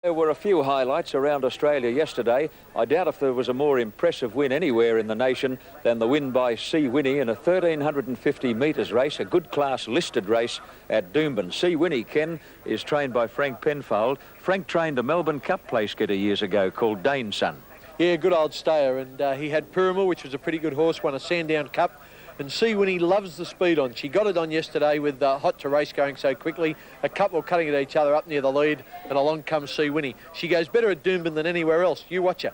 There were a few highlights around Australia yesterday. I doubt if there was a more impressive win anywhere in the nation than the win by C. Winnie in a 1,350 metres race, a good class listed race at Doomben. C. Winnie, Ken, is trained by Frank Penfold. Frank trained a Melbourne Cup place getter years ago called Dane's Sun. Yeah, good old stayer, and he had Pyramid, which was a pretty good horse, won a Sandown Cup. And C. Winnie loves the speed on. She got it on yesterday with Hot to Race going so quickly. A couple cutting at each other up near the lead, and along comes C. Winnie. She goes better at Doomben than anywhere else. You watch her.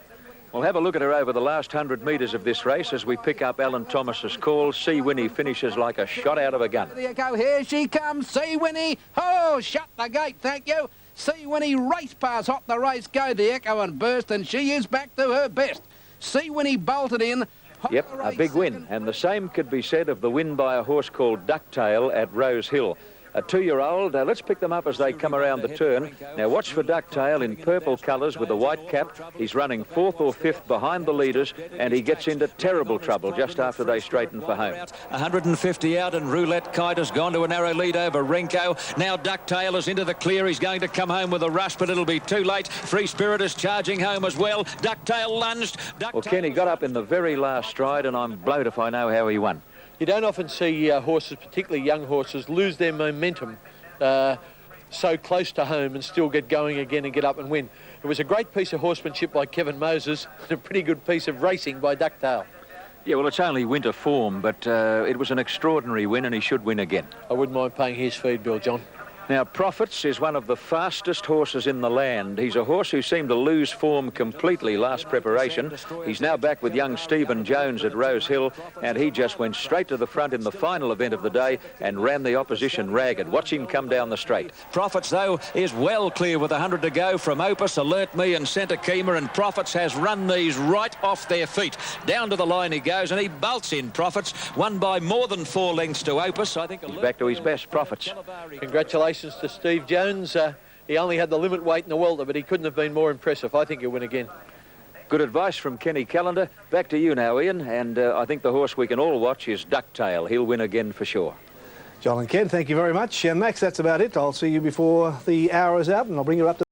We'll have a look at her over the last 100 metres of this race as we pick up Alan Thomas's call. C. Winnie finishes like a shot out of a gun. There you go, here she comes, C. Winnie. Oh, shut the gate, thank you. C. Winnie race past Hot the Race, go the echo and burst, and she is back to her best. C. Winnie bolted in. Yep, a big win, and the same could be said of the win by a horse called Ducktail at Rose Hill. A 2-year-old, let's pick them up as they come around the turn. Now watch for Ducktail in purple colours with a white cap. He's running 4th or 5th behind the leaders, and he gets into terrible trouble just after they straighten for home. 150 out, and Roulette Kite has gone to a narrow lead over Renko. Now Ducktail is into the clear. He's going to come home with a rush, but it'll be too late. Free Spirit is charging home as well. Ducktail lunged. Well, Kenny got up in the very last stride, and I'm blowed if I know how he won. You don't often see horses, particularly young horses, lose their momentum so close to home and still get going again and get up and win. It was a great piece of horsemanship by Kevin Moses and a pretty good piece of racing by Ducktail. Yeah, well, it's only winter form, but it was an extraordinary win, and he should win again. I wouldn't mind paying his feed bill, John. Now, Profits is one of the fastest horses in the land. He's a horse who seemed to lose form completely last preparation. He's now back with young Stephen Jones at Rose Hill, and he just went straight to the front in the final event of the day and ran the opposition ragged. Watch him come down the straight. Profits, though, is well clear with 100 to go from Opus, Alert Me and Centre Keema, and Profits has run these right off their feet. Down to the line he goes, and he bolts in, Profits. Won by more than 4 lengths to Opus. I think he's back to his best, Profits. Congratulations to Steve Jones. He only had the limit weight in the welter, but he couldn't have been more impressive. I think he'll win again. Good advice from Kenny Callender. Back to you now, Ian, and I think the horse we can all watch is Ducktail. He'll win again for sure. John and Ken, thank you very much. And Max, that's about it. I'll see you before the hour is out, and I'll bring you up to